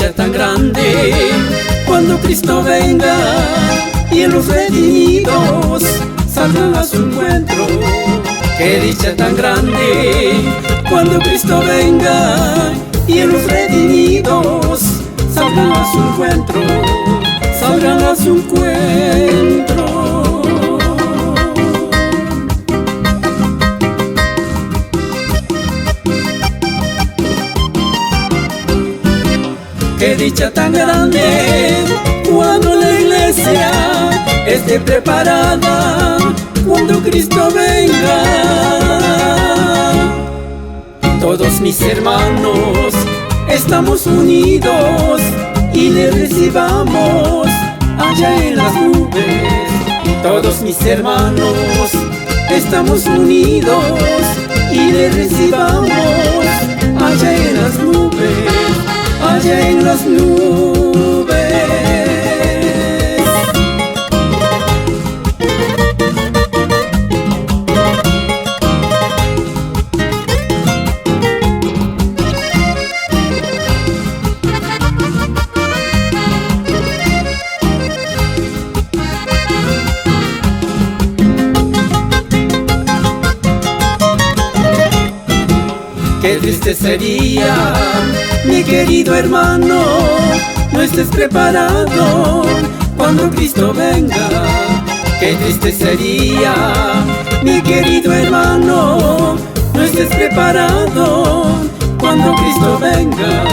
dicha tan grande cuando Cristo venga y en los redimidos salgan a su encuentro. Qué dicha tan grande cuando Cristo venga y en los redimidos salgan a su encuentro, salgan a su encuentro. Qué dicha tan grande cuando la iglesia esté preparada, cuando Cristo venga. Todos mis hermanos estamos unidos y le recibamos allá en las nubes. Todos mis hermanos estamos unidos y le recibamos allá en las nubes, allá en las nubes. Qué triste sería, mi querido hermano, no estés preparado cuando Cristo venga. Qué triste sería, mi querido hermano, no estés preparado cuando Cristo venga,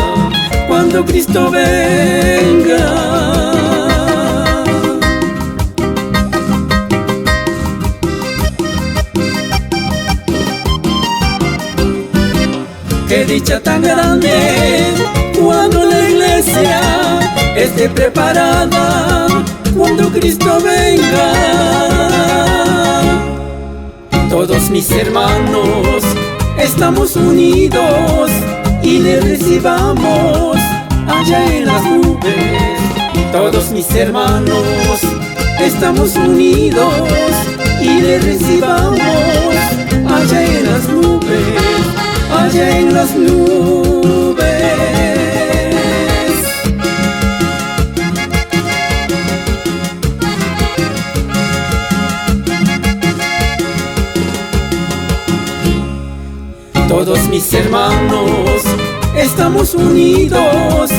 cuando Cristo venga. Qué dicha tan grande cuando la iglesia esté preparada, cuando Cristo venga. Todos mis hermanos estamos unidos y le recibamos allá en las nubes. Todos mis hermanos estamos unidos y le recibamos allá en las nubes, allá en las nubes. Todos mis hermanos estamos unidos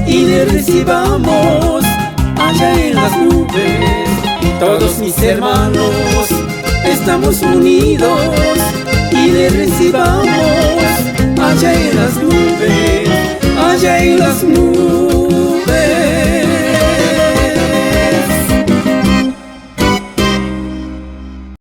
y le recibamos allá en las nubes. Todos mis hermanos estamos unidos y le recibamos allá en las nubes.